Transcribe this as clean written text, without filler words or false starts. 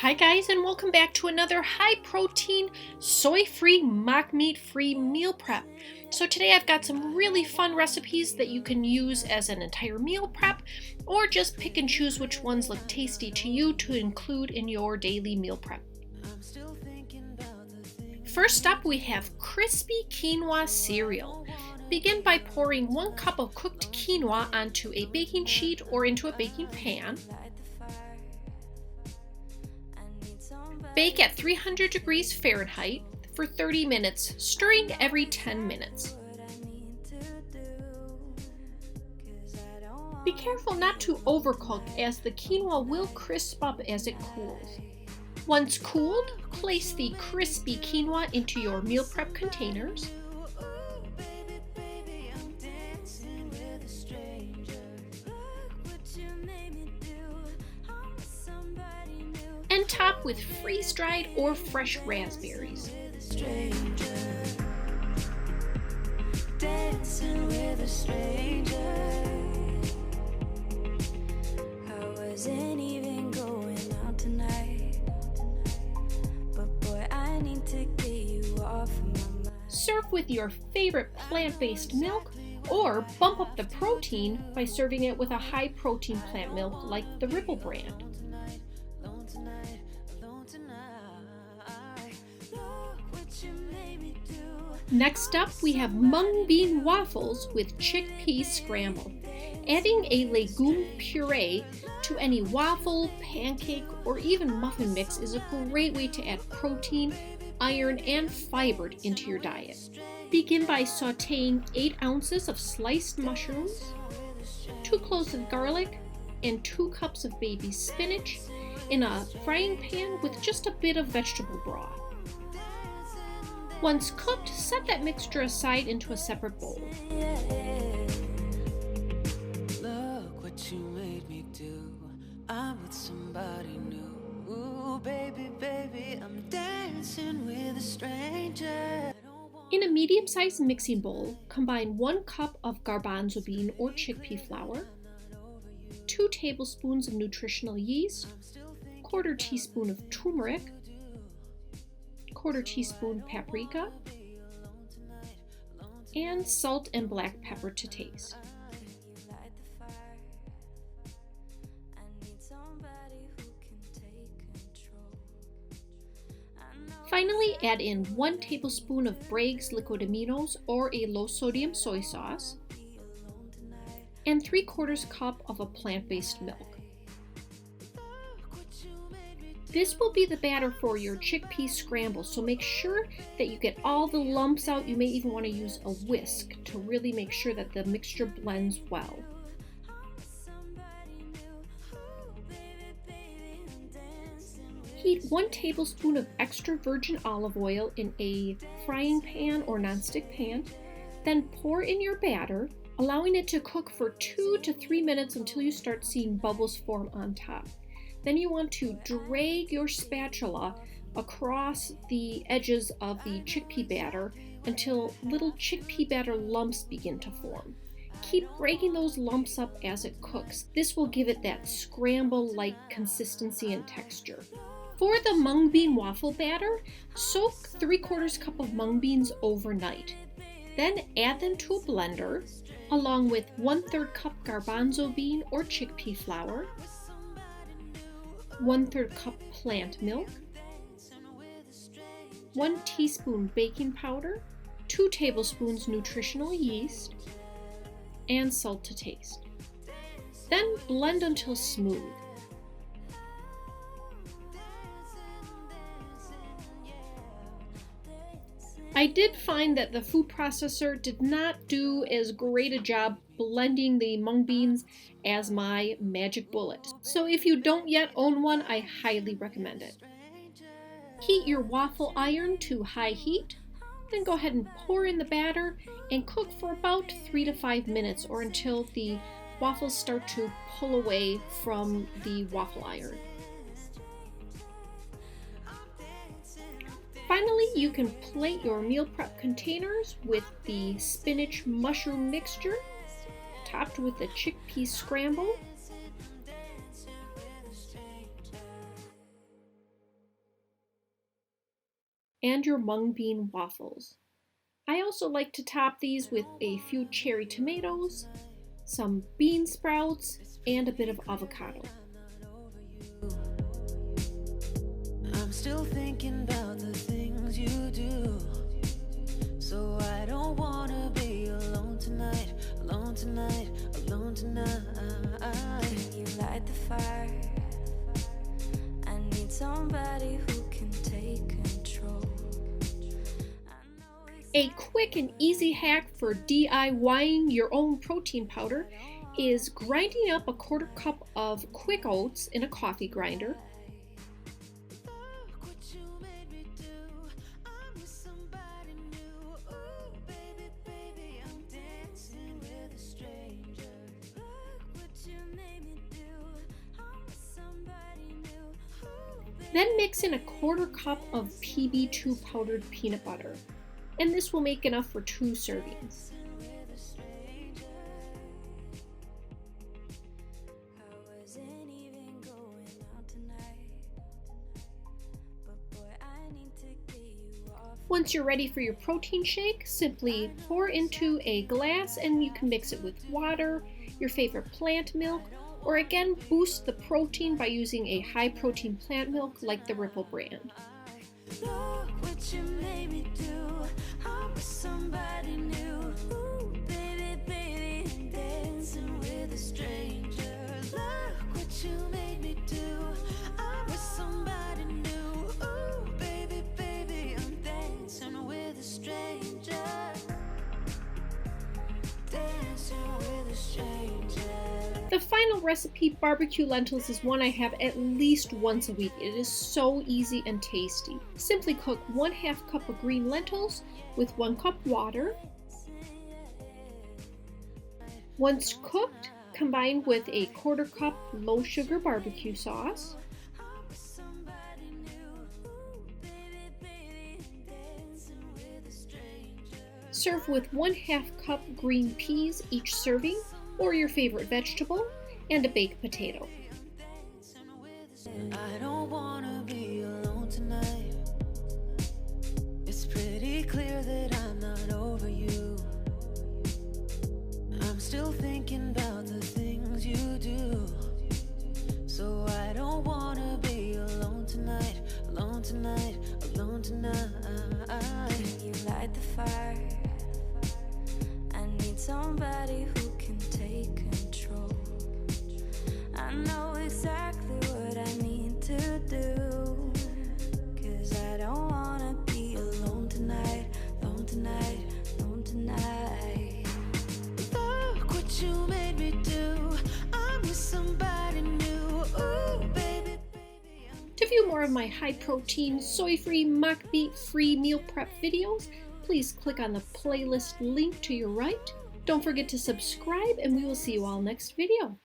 Hi guys, and welcome back to another high protein, soy-free, mock meat-free meal prep. So today I've got some really fun recipes that you can use as an entire meal prep, or just pick and choose which ones look tasty to you to include in your daily meal prep. First up, we have crispy quinoa cereal. Begin by pouring 1 cup of cooked quinoa onto a baking sheet or into a baking pan. Bake at 300 degrees Fahrenheit for 30 minutes, stirring every 10 minutes. Be careful not to overcook, as the quinoa will crisp up as it cools. Once cooled, place the crispy quinoa into your meal prep containers. And top with freeze-dried or fresh raspberries. Serve with your favorite plant-based milk, or bump up the protein by serving it with a high-protein plant milk like the Ripple brand. Next up, we have mung bean waffles with chickpea scramble. Adding a legume puree to any waffle, pancake, or even muffin mix is a great way to add protein, iron, and fiber into your diet. Begin by sauteing 8 ounces of sliced mushrooms, 2 cloves of garlic, and 2 cups of baby spinach in a frying pan with just a bit of vegetable broth. Once cooked, set that mixture aside into a separate bowl. Look what you made me do. I'm with somebody new. Ooh, baby, baby, I'm dancing with a stranger. In a medium-sized mixing bowl, combine 1 cup of garbanzo bean or chickpea flour, 2 tablespoons of nutritional yeast, 1/4 teaspoon of turmeric, 1/4 teaspoon paprika, and salt and black pepper to taste. Finally, add in 1 tablespoon of Bragg's liquid aminos or a low-sodium soy sauce, and 3/4 cup of a plant-based milk. This will be the batter for your chickpea scramble, so make sure that you get all the lumps out. You may even want to use a whisk to really make sure that the mixture blends well. Heat 1 tablespoon of extra virgin olive oil in a frying pan or nonstick pan, then pour in your batter, allowing it to cook for 2 to 3 minutes until you start seeing bubbles form on top. Then you want to drag your spatula across the edges of the chickpea batter until little chickpea batter lumps begin to form. Keep breaking those lumps up as it cooks. This will give it that scramble-like consistency and texture. For the mung bean waffle batter, soak 3/4 cup of mung beans overnight. Then add them to a blender, along with 1/3 cup garbanzo bean or chickpea flour, 1/3 cup plant milk, 1 teaspoon baking powder, 2 tablespoons nutritional yeast, and salt to taste. Then blend until smooth. I did find that the food processor did not do as great a job blending the mung beans as my magic bullet. So if you don't yet own one, I highly recommend it. Heat your waffle iron to high heat, then go ahead and pour in the batter and cook for about 3 to 5 minutes, or until the waffles start to pull away from the waffle iron. Finally, you can plate your meal prep containers with the spinach mushroom mixture, topped with the chickpea scramble, and your mung bean waffles. I also like to top these with a few cherry tomatoes, some bean sprouts, and a bit of avocado. I'm still thinking about the things you do, so I don't wanna be alone tonight, alone tonight, alone tonight. Can you light the fire? I need somebody who can take control. A quick and easy hack for DIYing your own protein powder is grinding up a 1/4 cup of quick oats in a coffee grinder. Then mix in a 1/4 cup of PB2 powdered peanut butter, and this will make enough for 2 servings. Once you're ready for your protein shake, simply pour into a glass and you can mix it with water, your favorite plant milk, or again boost the protein by using a high protein plant milk like the Ripple brand. Look what you made me do. I'm with somebody new. Ooh, baby, baby, dancing with a stranger. Look what you made me do. I'm with somebody new. Ooh, baby, baby, I'm dancing with a stranger. Dancing with a stranger. The final recipe, barbecue lentils, is one I have at least once a week. It is so easy and tasty. Simply cook 1/2 cup of green lentils with 1 cup water. Once cooked, combine with a 1/4 cup low sugar barbecue sauce. Serve with 1/2 cup green peas each serving, or your favorite vegetable, and a baked potato. I don't wanna be alone tonight. It's pretty clear that I'm not over you. I'm still thinking about the things you do, so I don't wanna be alone tonight, alone tonight, alone tonight. Can you light the fire? I need somebody who can take control. I know exactly what I need to do, 'cause I don't wanna be alone tonight, alone tonight, alone tonight. Look what you made me do. I'm with somebody new. Ooh, baby, baby, To view more of my high protein, soy-free, mock meat-free meal prep videos, please click on the playlist link to your right. Don't forget to subscribe, and we will see you all next video.